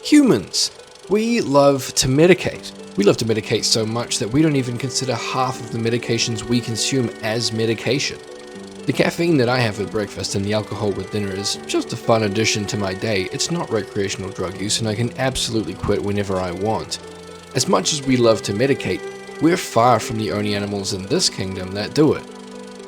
Humans. We love to medicate. We love to medicate so much that we don't even consider half of the medications we consume as medication. The caffeine that I have with breakfast and the alcohol with dinner is just a fun addition to my day. It's not recreational drug use, and I can absolutely quit whenever I want. As much as we love to medicate, we're far from the only animals in this kingdom that do it.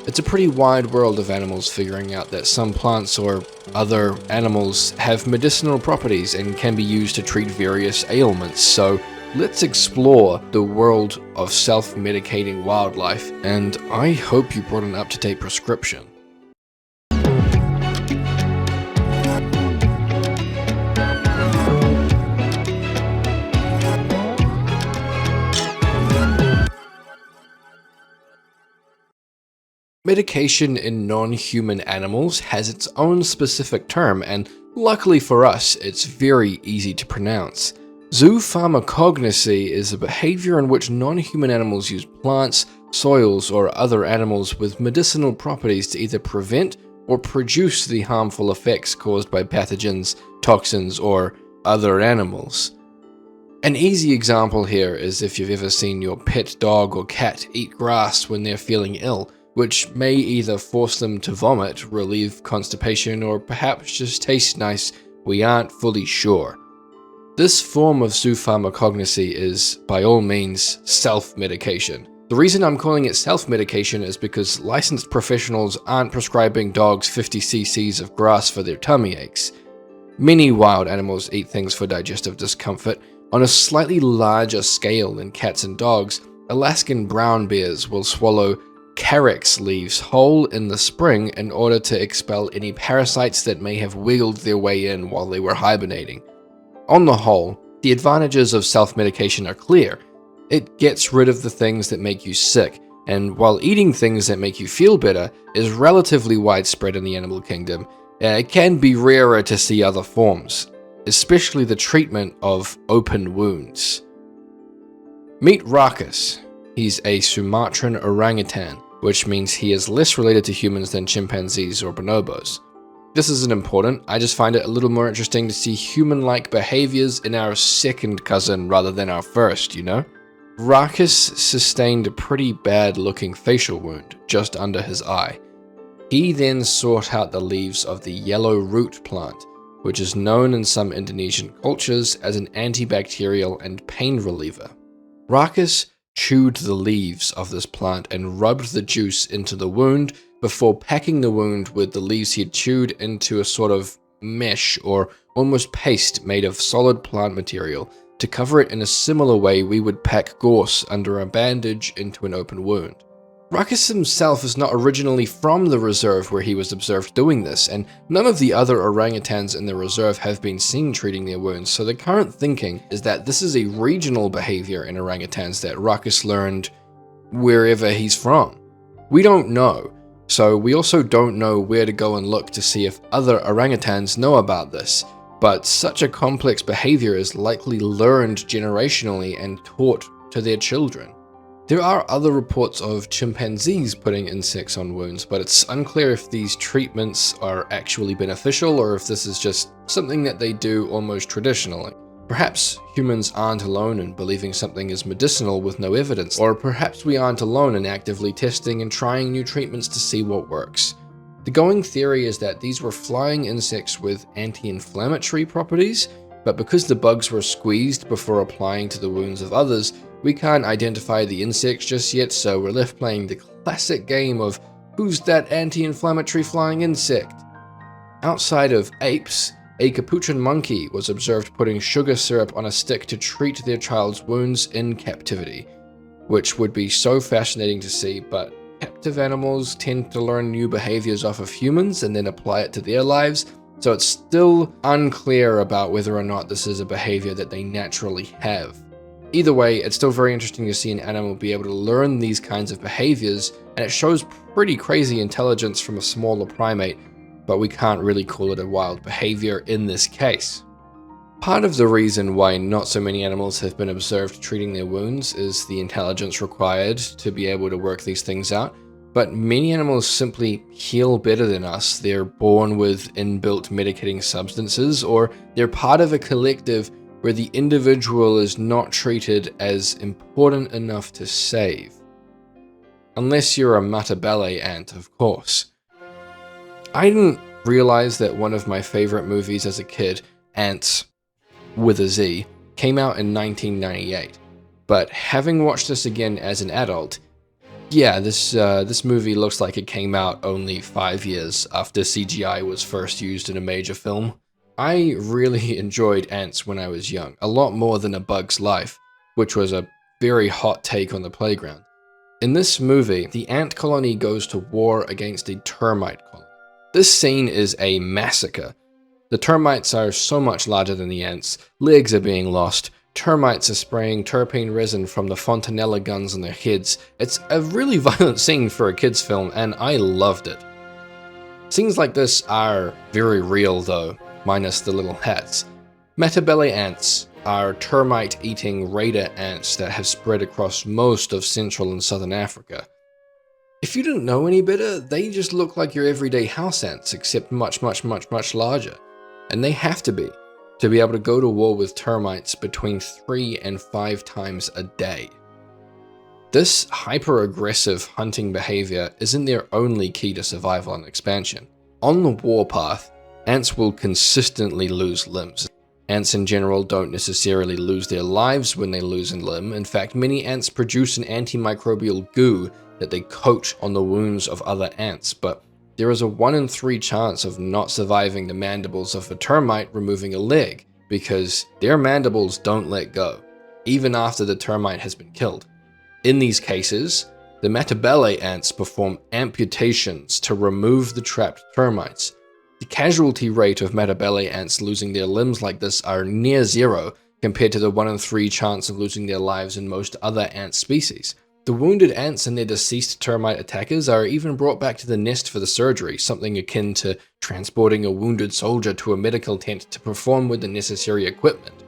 It's a pretty wide world of animals figuring out that some plants or other animals have medicinal properties and can be used to treat various ailments, so let's explore the world of self-medicating wildlife, and I hope you brought an up-to-date prescription. Medication in non-human animals has its own specific term, and luckily for us, it's very easy to pronounce. Zoopharmacognosy is a behavior in which non-human animals use plants, soils, or other animals with medicinal properties to either prevent or produce the harmful effects caused by pathogens, toxins, or other animals. An easy example here is if you've ever seen your pet dog or cat eat grass when they're feeling ill, which may either force them to vomit, relieve constipation, or perhaps just taste nice. We aren't fully sure. This form of zoopharmacognosy is, by all means, self-medication. The reason I'm calling it self-medication is because licensed professionals aren't prescribing dogs 50 cc's of grass for their tummy aches. Many wild animals eat things for digestive discomfort. On a slightly larger scale than cats and dogs, Alaskan brown bears will swallow carex leaves whole in the spring in order to expel any parasites that may have wiggled their way in while they were hibernating. On the whole, the advantages of self-medication are clear. It gets rid of the things that make you sick, and while eating things that make you feel better is relatively widespread in the animal kingdom, it can be rarer to see other forms, especially the treatment of open wounds. Meet Rakus. He's a Sumatran orangutan, which means he is less related to humans than chimpanzees or bonobos. This isn't important, I just find it a little more interesting to see human-like behaviors in our second cousin rather than our first, you know? Rakus sustained a pretty bad-looking facial wound just under his eye. He then sought out the leaves of the yellow root plant, which is known in some Indonesian cultures as an antibacterial and pain reliever. Rakus chewed the leaves of this plant and rubbed the juice into the wound before packing the wound with the leaves he had chewed into a sort of mesh or almost paste made of solid plant material to cover it in a similar way we would pack gauze under a bandage into an open wound. Rakus himself is not originally from the reserve where he was observed doing this, and none of the other orangutans in the reserve have been seen treating their wounds, so the current thinking is that this is a regional behavior in orangutans that Rakus learned wherever he's from. We don't know, so we also don't know where to go and look to see if other orangutans know about this, but such a complex behavior is likely learned generationally and taught to their children. There are other reports of chimpanzees putting insects on wounds, but it's unclear if these treatments are actually beneficial or if this is just something that they do almost traditionally. Perhaps humans aren't alone in believing something is medicinal with no evidence, or perhaps we aren't alone in actively testing and trying new treatments to see what works. The going theory is that these were flying insects with anti-inflammatory properties, but because the bugs were squeezed before applying to the wounds of others, we can't identify the insects just yet, so we're left playing the classic game of who's that anti-inflammatory flying insect? Outside of apes, a capuchin monkey was observed putting sugar syrup on a stick to treat their child's wounds in captivity, which would be so fascinating to see, but captive animals tend to learn new behaviors off of humans and then apply it to their lives, so it's still unclear about whether or not this is a behavior that they naturally have. Either way, it's still very interesting to see an animal be able to learn these kinds of behaviors, and it shows pretty crazy intelligence from a smaller primate, but we can't really call it a wild behavior in this case. Part of the reason why not so many animals have been observed treating their wounds is the intelligence required to be able to work these things out, but many animals simply heal better than us. They're born with inbuilt medicating substances, or they're part of a collective where the individual is not treated as important enough to save. Unless you're a Matabele ant, of course. I didn't realize that one of my favorite movies as a kid, Ants, with a Z, came out in 1998. But having watched this again as an adult, yeah, this movie looks like it came out only 5 years after CGI was first used in a major film. I really enjoyed Ants when I was young, a lot more than A Bug's Life, which was a very hot take on the playground. In this movie, the ant colony goes to war against a termite colony. This scene is a massacre. The termites are so much larger than the ants, legs are being lost, termites are spraying terpene resin from the fontanella guns on their heads. It's a really violent scene for a kids film, and I loved it. Scenes like this are very real though, minus the little hats. Matabele ants are termite-eating raider ants that have spread across most of Central and Southern Africa. If you didn't know any better, they just look like your everyday house ants, except much larger. And they have to be able to go to war with termites between 3 and 5 times a day. This hyper-aggressive hunting behavior isn't their only key to survival and expansion. On the warpath, ants will consistently lose limbs. Ants in general don't necessarily lose their lives when they lose a limb. In fact, many ants produce an antimicrobial goo that they coat on the wounds of other ants, but there is a 1 in 3 chance of not surviving the mandibles of a termite removing a leg, because their mandibles don't let go, even after the termite has been killed. In these cases, the Matabele ants perform amputations to remove the trapped termites. The casualty rate of Matabele ants losing their limbs like this are near zero compared to the 1 in 3 chance of losing their lives in most other ant species. The wounded ants and their deceased termite attackers are even brought back to the nest for the surgery, something akin to transporting a wounded soldier to a medical tent to perform with the necessary equipment.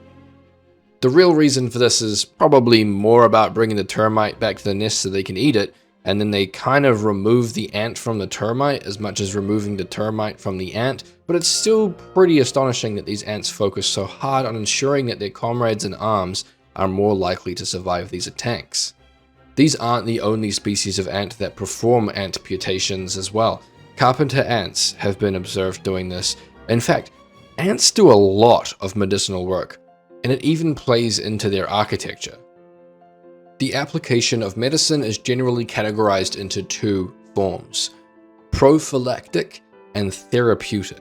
The real reason for this is probably more about bringing the termite back to the nest so they can eat it, and then they kind of remove the ant from the termite as much as removing the termite from the ant, but it's still pretty astonishing that these ants focus so hard on ensuring that their comrades in arms are more likely to survive these attacks. These aren't the only species of ant that perform amputations as well. Carpenter ants have been observed doing this. In fact, ants do a lot of medicinal work, and it even plays into their architecture. The application of medicine is generally categorized into 2 forms: prophylactic and therapeutic.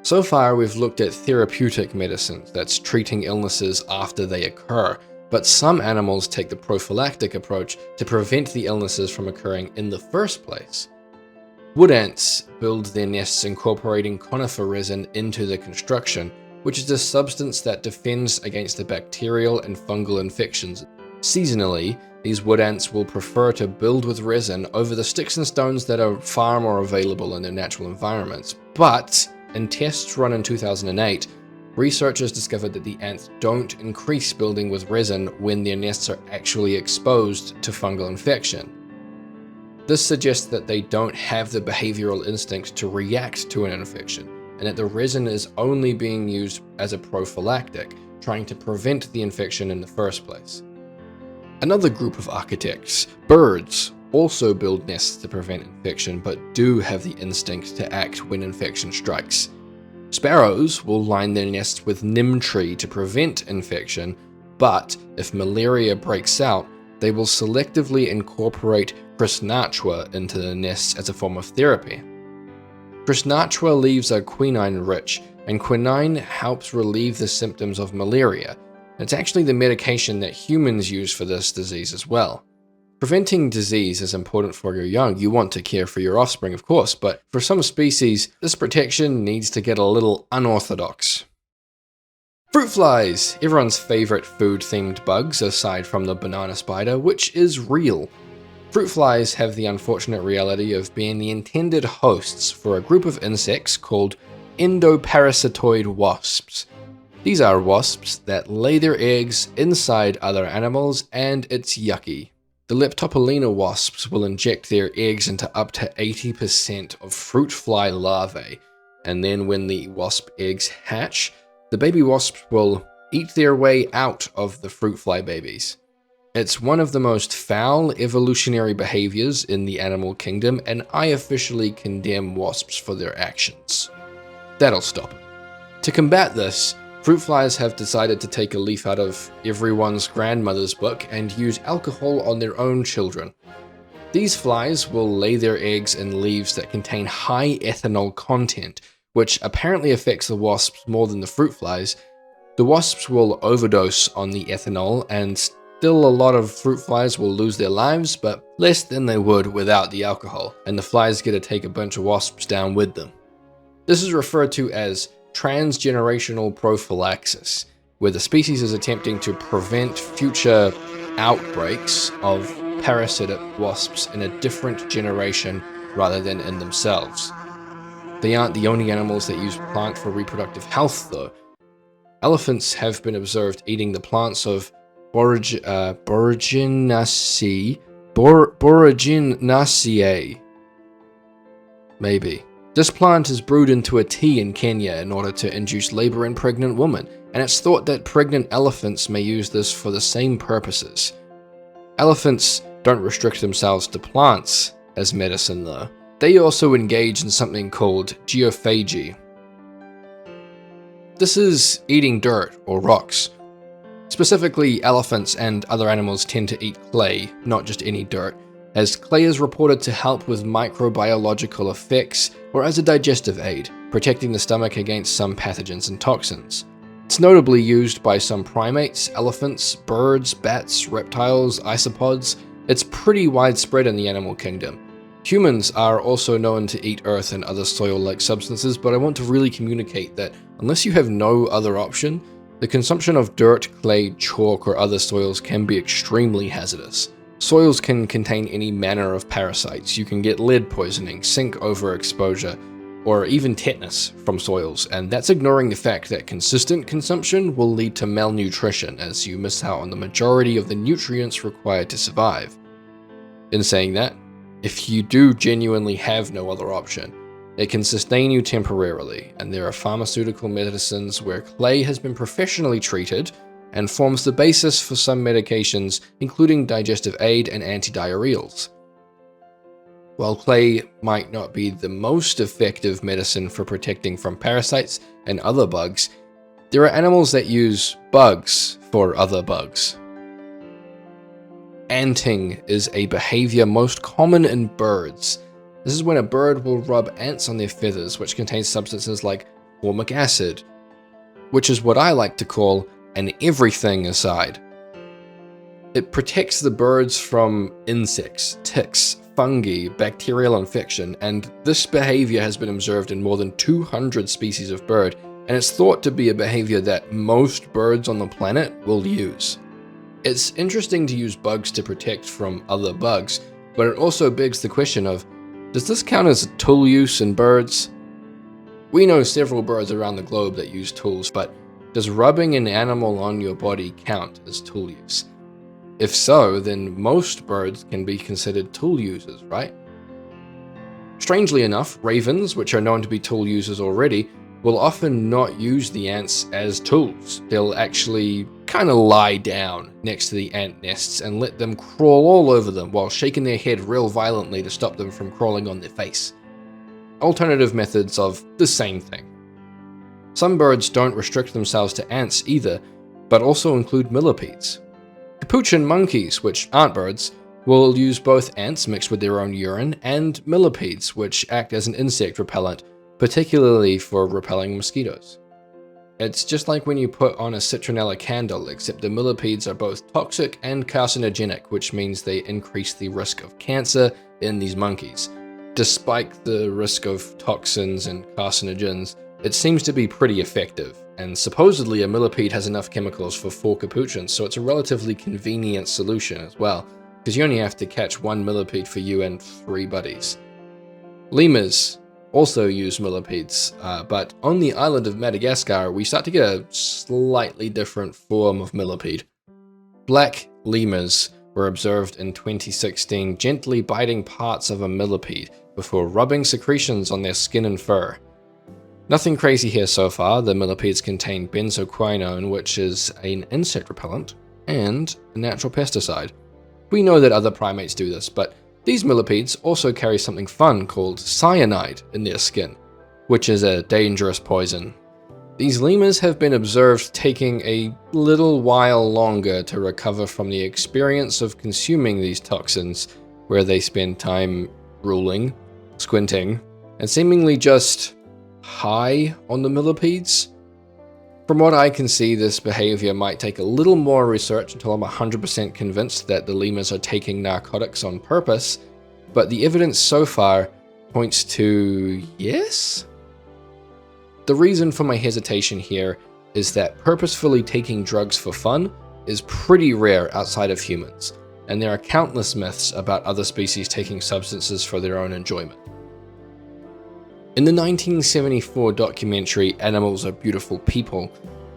So far, we've looked at therapeutic medicines, that's treating illnesses after they occur, but some animals take the prophylactic approach to prevent the illnesses from occurring in the first place. Wood ants build their nests incorporating conifer resin into the construction, which is a substance that defends against the bacterial and fungal infections. Seasonally, these wood ants will prefer to build with resin over the sticks and stones that are far more available in their natural environments. But in tests run in 2008, researchers discovered that the ants don't increase building with resin when their nests are actually exposed to fungal infection. This suggests that they don't have the behavioral instinct to react to an infection, and that the resin is only being used as a prophylactic, trying to prevent the infection in the first place. Another group of architects, birds, also build nests to prevent infection, but do have the instinct to act when infection strikes. Sparrows will line their nests with neem tree to prevent infection, but if malaria breaks out, they will selectively incorporate Prisnachua into the nests as a form of therapy. Prisnachua leaves are quinine-rich, and quinine helps relieve the symptoms of malaria. It's actually the medication that humans use for this disease as well. Preventing disease is important for your young. You want to care for your offspring, of course, but for some species, this protection needs to get a little unorthodox. Fruit flies! Everyone's favorite food-themed bugs, aside from the banana spider, which is real. Fruit flies have the unfortunate reality of being the intended hosts for a group of insects called endoparasitoid wasps. These are wasps that lay their eggs inside other animals, and it's yucky. The Leptopolina wasps will inject their eggs into up to 80% of fruit fly larvae, and then when the wasp eggs hatch, the baby wasps will eat their way out of the fruit fly babies. It's one of the most foul evolutionary behaviors in the animal kingdom, and I officially condemn wasps for their actions. That'll stop it. To combat this, fruit flies have decided to take a leaf out of everyone's grandmother's book and use alcohol on their own children. These flies will lay their eggs in leaves that contain high ethanol content, which apparently affects the wasps more than the fruit flies. The wasps will overdose on the ethanol, and still a lot of fruit flies will lose their lives, but less than they would without the alcohol, and the flies get to take a bunch of wasps down with them. This is referred to as transgenerational prophylaxis, where the species is attempting to prevent future outbreaks of parasitic wasps in a different generation rather than in themselves. They aren't the only animals that use plant for reproductive health, though. Elephants have been observed eating the plants of Boraginaceae. Maybe. This plant is brewed into a tea in Kenya in order to induce labor in pregnant women, and it's thought that pregnant elephants may use this for the same purposes. Elephants don't restrict themselves to plants as medicine, though. They also engage in something called geophagy. This is eating dirt or rocks. Specifically, elephants and other animals tend to eat clay, not just any dirt, as clay is reported to help with microbiological effects or as a digestive aid, protecting the stomach against some pathogens and toxins. It's notably used by some primates, elephants, birds, bats, reptiles, isopods. It's pretty widespread in the animal kingdom. Humans are also known to eat earth and other soil-like substances, but I want to really communicate that unless you have no other option, the consumption of dirt, clay, chalk, or other soils can be extremely hazardous. Soils can contain any manner of parasites. You can get lead poisoning, zinc overexposure, or even tetanus from soils, and that's ignoring the fact that consistent consumption will lead to malnutrition as you miss out on the majority of the nutrients required to survive. In saying that, if you do genuinely have no other option, it can sustain you temporarily, and there are pharmaceutical medicines where clay has been professionally treated and forms the basis for some medications, including digestive aid and antidiarrheals. While clay might not be the most effective medicine for protecting from parasites and other bugs, there are animals that use bugs for other bugs. Anting is a behavior most common in birds. This is when a bird will rub ants on their feathers, which contains substances like formic acid, which is what I like to call an everything aside. It protects the birds from insects, ticks, fungi, bacterial infection, and this behavior has been observed in more than 200 species of bird, and it's thought to be a behavior that most birds on the planet will use. It's interesting to use bugs to protect from other bugs, but it also begs the question of, does this count as tool use in birds? We know several birds around the globe that use tools, but does rubbing an animal on your body count as tool use? If so, then most birds can be considered tool users, right? Strangely enough, ravens, which are known to be tool users already, will often not use the ants as tools. They'll actually kind of lie down next to the ant nests and let them crawl all over them while shaking their head real violently to stop them from crawling on their face. Alternative methods of the same thing. Some birds don't restrict themselves to ants either, but also include millipedes. Capuchin monkeys, which aren't birds, will use both ants mixed with their own urine and millipedes, which act as an insect repellent, particularly for repelling mosquitoes. It's just like when you put on a citronella candle, except the millipedes are both toxic and carcinogenic, which means they increase the risk of cancer in these monkeys. Despite the risk of toxins and carcinogens, it seems to be pretty effective, and supposedly a millipede has enough chemicals for 4 capuchins, so it's a relatively convenient solution as well, because you only have to catch 1 millipede for you and 3 buddies. Lemurs also use millipedes, but on the island of Madagascar, we start to get a slightly different form of millipede. Black lemurs were observed in 2016 gently biting parts of a millipede before rubbing secretions on their skin and fur. Nothing crazy here so far. The millipedes contain benzoquinone, which is an insect repellent, and a natural pesticide. We know that other primates do this, but these millipedes also carry something fun called cyanide in their skin, which is a dangerous poison. These lemurs have been observed taking a little while longer to recover from the experience of consuming these toxins, where they spend time drooling, squinting, and seemingly just high on the millipedes. From what I can see, this behavior might take a little more research until I'm 100% convinced that the lemurs are taking narcotics on purpose, but the evidence so far points to yes? The reason for my hesitation here is that purposefully taking drugs for fun is pretty rare outside of humans, and there are countless myths about other species taking substances for their own enjoyment. In the 1974 documentary Animals Are Beautiful People,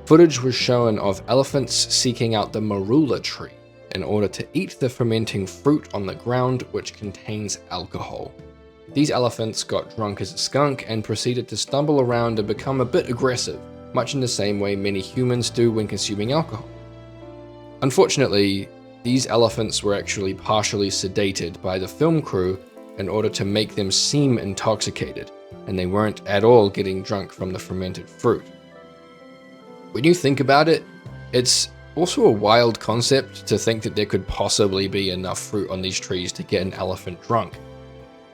footage was shown of elephants seeking out the marula tree in order to eat the fermenting fruit on the ground, which contains alcohol. These elephants got drunk as a skunk and proceeded to stumble around and become a bit aggressive, much in the same way many humans do when consuming alcohol. Unfortunately, these elephants were actually partially sedated by the film crew in order to make them seem intoxicated, and they weren't at all getting drunk from the fermented fruit. When you think about it, it's also a wild concept to think that there could possibly be enough fruit on these trees to get an elephant drunk.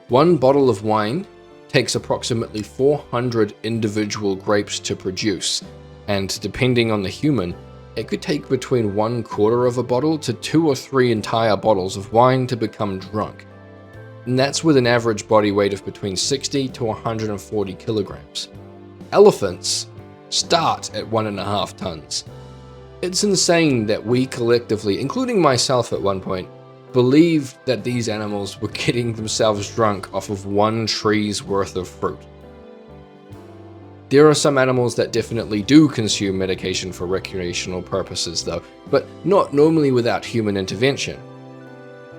One bottle of wine takes approximately 400 individual grapes to produce, and depending on the human, it could take between 1/4 of a bottle to 2 or 3 entire bottles of wine to become drunk. And that's with an average body weight of between 60 to 140 kilograms. Elephants start at 1.5 tons. It's insane that we collectively, including myself at one point, believed that these animals were getting themselves drunk off of one tree's worth of fruit. There are some animals that definitely do consume medication for recreational purposes though, but not normally without human intervention.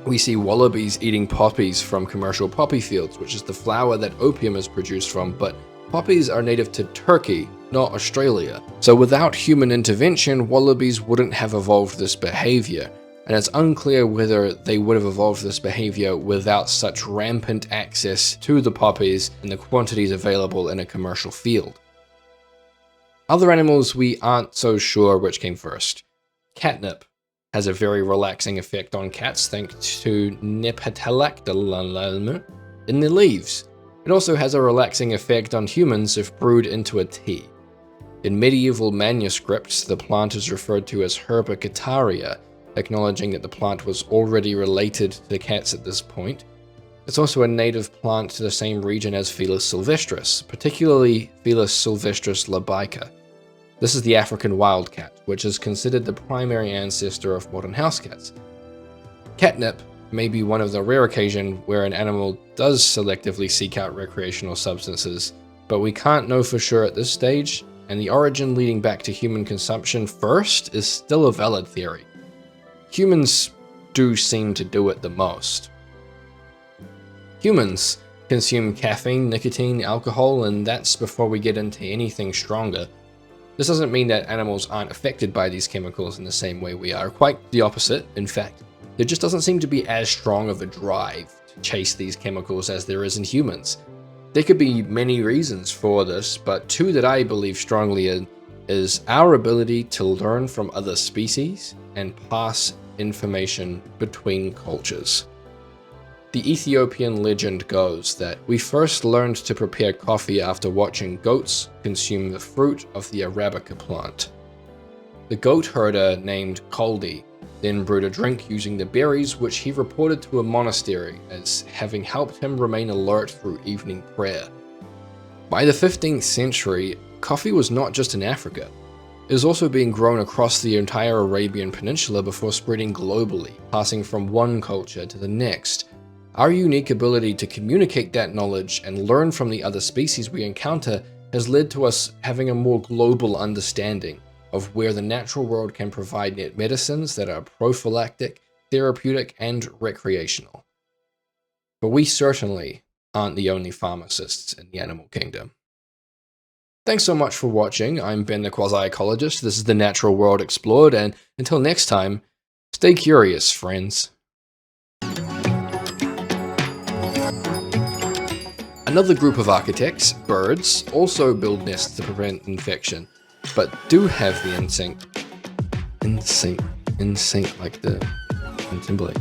We see wallabies eating poppies from commercial poppy fields, which is the flower that opium is produced from, but poppies are native to Turkey, not Australia. So without human intervention, wallabies wouldn't have evolved this behavior, and it's unclear whether they would have evolved this behavior without such rampant access to the poppies and the quantities available in a commercial field. Other animals we aren't so sure which came first. Catnip has a very relaxing effect on cats thanks to nepetalactylum in the leaves. It also has a relaxing effect on humans if brewed into a tea. In medieval manuscripts, the plant is referred to as Herbacitaria, acknowledging that the plant was already related to cats at this point. It's also a native plant to the same region as Felis sylvestris, particularly Felis sylvestris labica. This is the African wildcat, which is considered the primary ancestor of modern house cats. Catnip may be one of the rare occasions where an animal does selectively seek out recreational substances, but we can't know for sure at this stage, and the origin leading back to human consumption first is still a valid theory. Humans do seem to do it the most. Humans consume caffeine, nicotine, alcohol, and that's before we get into anything stronger. This doesn't mean that animals aren't affected by these chemicals in the same way we are, quite the opposite, in fact. There just doesn't seem to be as strong of a drive to chase these chemicals as there is in humans. There could be many reasons for this, but two that I believe strongly in is our ability to learn from other species and pass information between cultures. The Ethiopian legend goes that we first learned to prepare coffee after watching goats consume the fruit of the Arabica plant. The goat herder named Koldi then brewed a drink using the berries, which he reported to a monastery as having helped him remain alert through evening prayer. By the 15th century, coffee was not just in Africa. It was also being grown across the entire Arabian Peninsula before spreading globally, passing from one culture to the next. Our unique ability to communicate that knowledge and learn from the other species we encounter has led to us having a more global understanding of where the natural world can provide medicines that are prophylactic, therapeutic, and recreational. But we certainly aren't the only pharmacists in the animal kingdom. Thanks so much for watching. I'm Ben the Quasi-Ecologist. This is the natural world explored, and until next time, stay curious, friends. Another group of architects, birds, also build nests to prevent infection, but do have the instinct like the Timberlake.